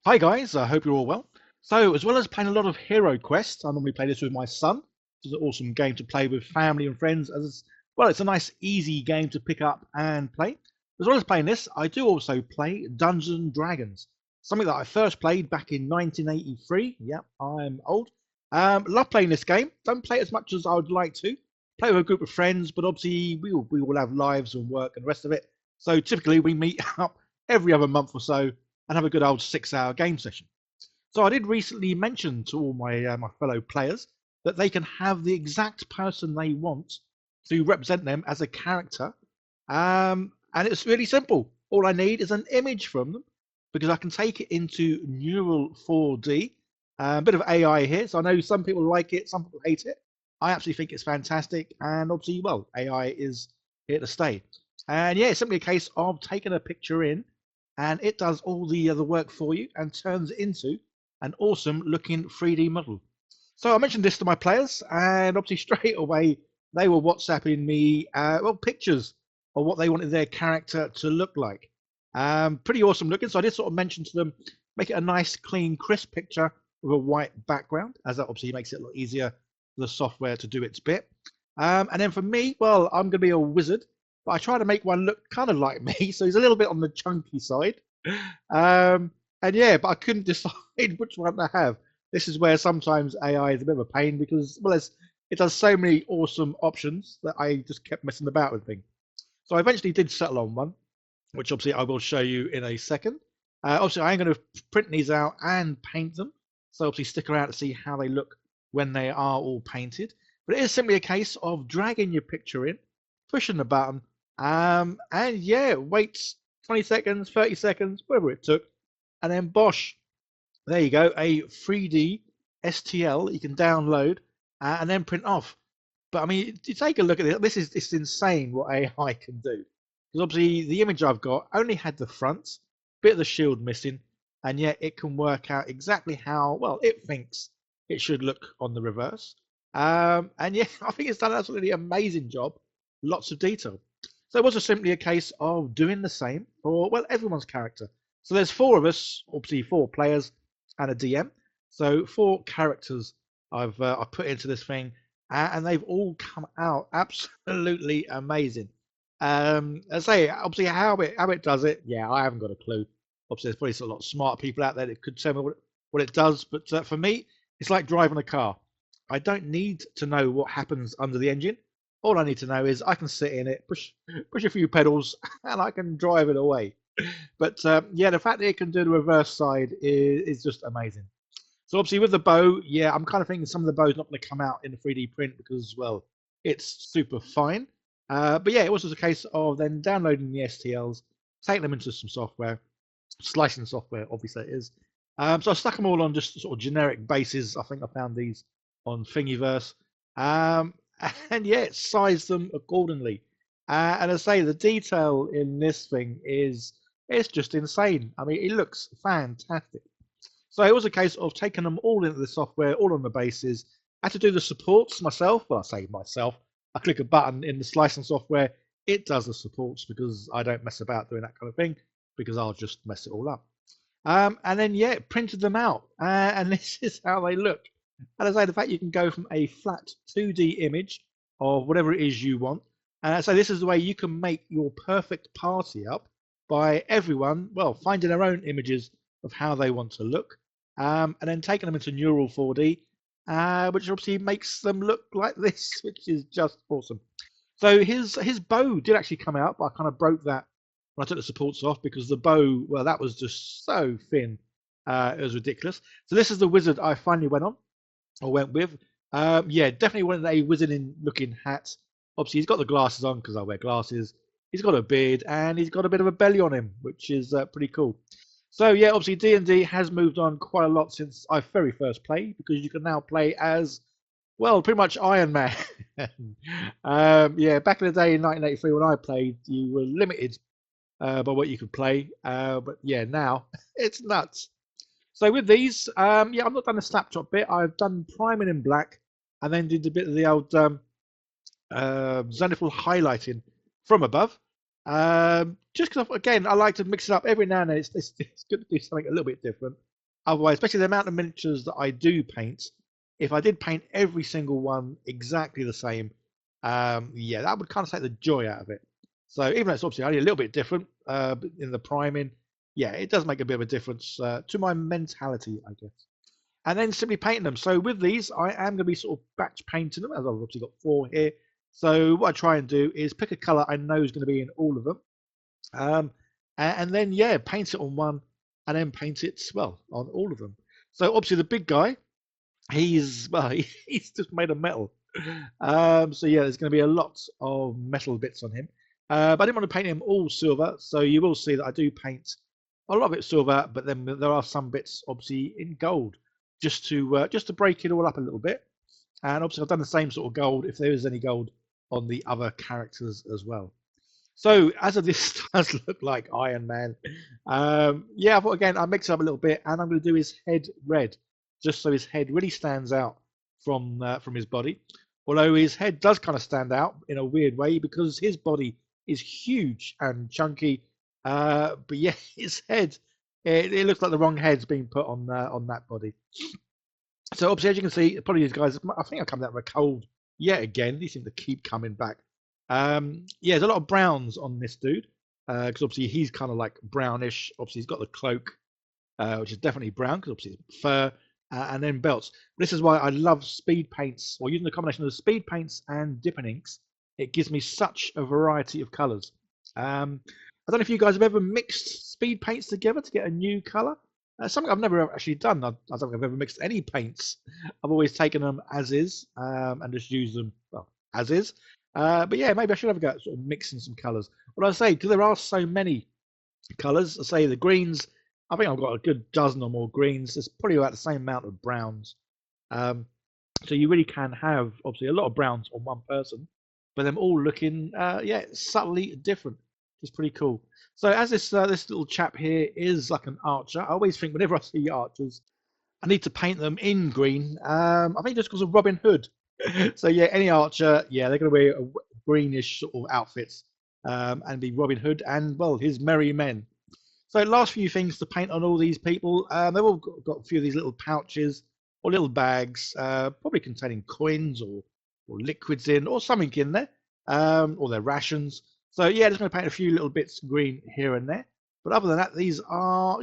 Hi guys, I hope you're all well. So, as well as playing a lot of HeroQuest, I normally play this with my son. It's an awesome game to play with family and friends. As well, it's a nice, easy game to pick up and play. As well as playing this, I do also play Dungeons and Dragons, something that I first played back in 1983. Yep, I'm old. Love playing this game. Don't play it as much as I would like to. Play with a group of friends, but obviously we all have lives and work and the rest of it. So typically we meet up every other month or so and have a good old 6 hour game session. So I did recently mention to all my fellow players that they can have the exact person they want to represent them as a character, and it's really simple. All I need is an image from them because I can take it into Neural 4D. A bit of AI here, so I know some people like it, some people hate it. I absolutely think it's fantastic, and obviously, well, AI is here to stay. And yeah, it's simply a case of taking a picture in and it does all the other work for you and turns it into an awesome looking 3D model. So I mentioned this to my players, and obviously straight away they were WhatsApping me pictures of what they wanted their character to look like. Pretty awesome looking. So I did sort of mention to them, make it a nice, clean, crisp picture with a white background, as that obviously makes it a lot easier for the software to do its bit. And then for me, well, I'm going to be a wizard, but I try to make one look kind of like me, so he's a little bit on the chunky side. Um, and yeah, but I couldn't decide which one to have. This is where sometimes AI is a bit of a pain because, well, it does so many awesome options that I just kept messing about with things. So I eventually did settle on one, which obviously I will show you in a second. Obviously, I'm going to print these out and paint them. So obviously, stick around to see how they look when they are all painted. But it is simply a case of dragging your picture in, pushing the button, and yeah, wait 20 seconds, 30 seconds, whatever it took, and then bosh, there you go, a 3D STL that you can download and then print off. But I mean, you take a look at it. This is it's insane what AI can do. Because obviously the image I've got only had the front, bit of the shield missing, and yet it can work out exactly how well it thinks it should look on the reverse. And yeah, I think it's done an absolutely amazing job. Lots of detail. So it was just simply a case of doing the same for well everyone's character. So there's four of us, obviously four players and a DM. So four characters I've put into this thing and they've all come out absolutely amazing. I say, obviously, how it does it, yeah, I haven't got a clue. Obviously, there's probably a lot of smart people out there that could tell me what it does, but for me, it's like driving a car. I don't need to know what happens under the engine. All I need to know is I can sit in it, push a few pedals, and I can drive it away. But yeah, the fact that it can do the reverse side is just amazing. So obviously with the bow, yeah, I'm kind of thinking some of the bow's not going to come out in the 3D print because, well, it's super fine. But yeah, it was just a case of then downloading the STLs, taking them into some software, slicing software, obviously it is. So I stuck them all on just sort of generic bases. I think I found these on Thingiverse. Um, and yeah, it sized them accordingly. And as I say, the detail in this thing is it's just insane. I mean, it looks fantastic. So it was a case of taking them all into the software, all on the bases. I had to do the supports myself. Well, I say myself. I click a button in the slicing software. It does the supports because I don't mess about doing that kind of thing because I'll just mess it all up. And then, yeah, printed them out. And this is how they look. And as I say, the fact you can go from a flat 2D image of whatever it is you want. And so this is the way you can make your perfect party up by everyone, well, finding their own images of how they want to look and then taking them into Neural 4D, which obviously makes them look like this, which is just awesome. So his bow did actually come out, but I kind of broke that when I took the supports off because the bow, well, that was just so thin. It was ridiculous. So this is the wizard I finally went with. Yeah, definitely wanted a wizarding looking hat. Obviously, he's got the glasses on because I wear glasses. He's got a beard and he's got a bit of a belly on him, which is pretty cool. So yeah, obviously D&D has moved on quite a lot since I very first played because you can now play as well, pretty much Iron Man. Yeah, back in the day in 1983 when I played, you were limited by what you could play. But yeah, now it's nuts. So with these, yeah, I've not done the snapshot bit. I've done priming in black and then did a bit of the old zenithal highlighting from above. Just because, again, I like to mix it up every now and then. It's good to do something a little bit different. Otherwise, especially the amount of miniatures that I do paint, if I did paint every single one exactly the same, yeah, that would kind of take the joy out of it. So even though it's obviously only a little bit different in the priming, yeah, it does make a bit of a difference to my mentality, I guess. And then simply painting them. So with these, I am going to be sort of batch painting them, as I've obviously got 4 here. So what I try and do is pick a color I know is going to be in all of them, and then yeah, paint it on one, and then paint it well on all of them. So obviously the big guy, he's well, he's just made of metal. So yeah, there's going to be a lot of metal bits on him. But I didn't want to paint him all silver, so you will see that I do paint a lot of it silver, but then there are some bits obviously in gold, just to break it all up a little bit. And obviously I've done the same sort of gold if there is any gold on the other characters as well. So as of this does look like Iron Man. Yeah, I thought again I mix it up a little bit, and I'm going to do his head red, just so his head really stands out from his body. Although his head does kind of stand out in a weird way because his body is huge and chunky. But yeah, his head it looks like the wrong head's being put on that body. So obviously, as you can see, probably these guys, I think I come out with a cold yet again. These seem to keep coming back. Yeah, there's a lot of browns on this dude because obviously he's kind of like brownish. Obviously, he's got the cloak, which is definitely brown because obviously it's fur, and then belts. This is why I love speed paints, or using the combination of speed paints and dipping inks. It gives me such a variety of colours. I don't know if you guys have ever mixed speed paints together to get a new colour. Something I've never actually done. I don't think I've ever mixed any paints. I've always taken them as is and just used them well as is. But yeah, maybe I should have a go at sort of mixing some colours. What I say, because there are so many colours, I say the greens. I think I've got a good dozen or more greens. There's probably about the same amount of browns. Um, so you really can have obviously a lot of browns on one person, but them all looking yeah subtly different. It's pretty cool. So as this little chap here is like an archer, I always think whenever I see archers, I need to paint them in green. I think just because of Robin Hood. So yeah, any archer, yeah, they're going to wear a greenish sort of outfits and be Robin Hood and well his merry men. So last few things to paint on all these people. They've all got a few of these little pouches or little bags, probably containing coins or liquids in or something in there, or their rations. So yeah, just going to paint a few little bits green here and there. But other than that, these are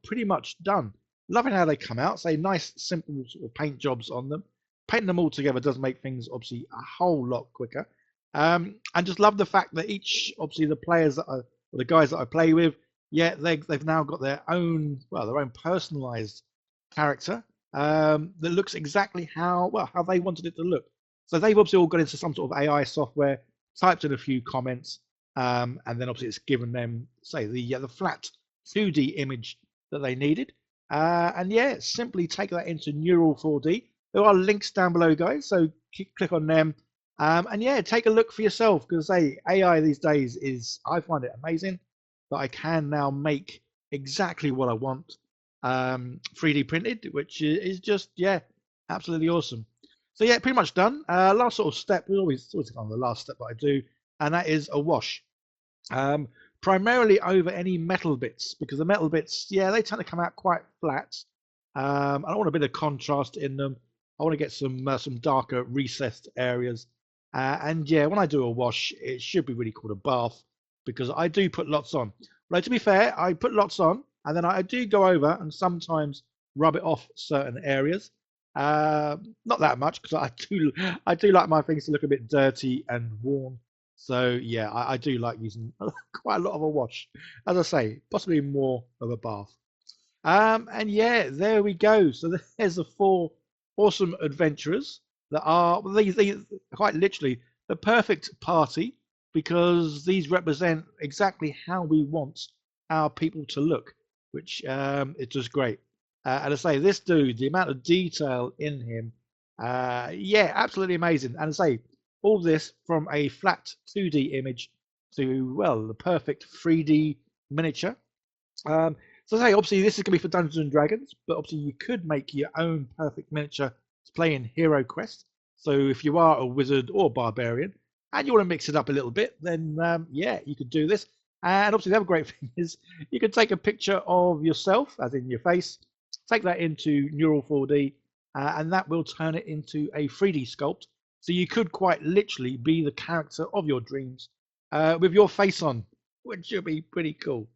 pretty much done. Loving how they come out. Say nice, simple sort of paint jobs on them. Painting them all together does make things obviously a whole lot quicker. And just love the fact that each, obviously, the players that or the guys that I play with, yeah, they've now got their own personalised character that looks exactly how they wanted it to look. So they've obviously all got into some sort of AI software, typed in a few comments, and then obviously it's given them say the flat 2D image that they needed, and yeah, simply take that into Neural 4D. There are links down below, guys, so click on them. And yeah, take a look for yourself because AI these days I find it amazing that I can now make exactly what I want 3D printed, which is just, yeah, absolutely awesome. So yeah, pretty much done. Last sort of step, always kind of the last step that I do, and that is a wash. Primarily over any metal bits because the metal bits, yeah, they tend to come out quite flat. I want a bit of contrast in them. I want to get some darker recessed areas. And yeah, when I do a wash, it should be really called a bath because I do put lots on. Like to be fair, I put lots on and then I do go over and sometimes rub it off certain areas. Not that much because I do like my things to look a bit dirty and worn. So yeah, I do like using quite a lot of a wash. As I say, possibly more of a bath. And yeah, there we go. So there's the 4 awesome adventurers that are these quite literally the perfect party because these represent exactly how we want our people to look, which it's just great. And I say this dude, the amount of detail in him, yeah, absolutely amazing. And I say all this from a flat 2D image to well the perfect 3D miniature. So say obviously this is going to be for Dungeons and Dragons, but obviously you could make your own perfect miniature to play in HeroQuest. So if you are a wizard or barbarian and you want to mix it up a little bit, then yeah, you could do this. And obviously the other great thing is you can take a picture of yourself, as in your face, take that into Neural 4D, and that will turn it into a 3D sculpt. So you could quite literally be the character of your dreams with your face on, which should be pretty cool.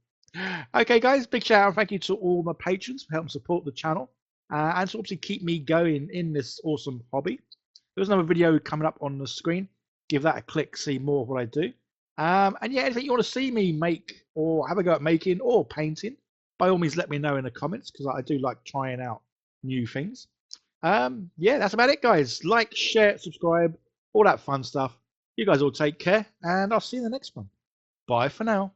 Okay, guys, big shout out and thank you to all my patrons for helping support the channel and to obviously keep me going in this awesome hobby. There's another video coming up on the screen. Give that a click, see more of what I do. And yeah, anything you want to see me make or have a go at making or painting, by all means, let me know in the comments because I do like trying out new things. Yeah, that's about it, guys. Like, share, subscribe, all that fun stuff. You guys all take care, and I'll see you in the next one. Bye for now.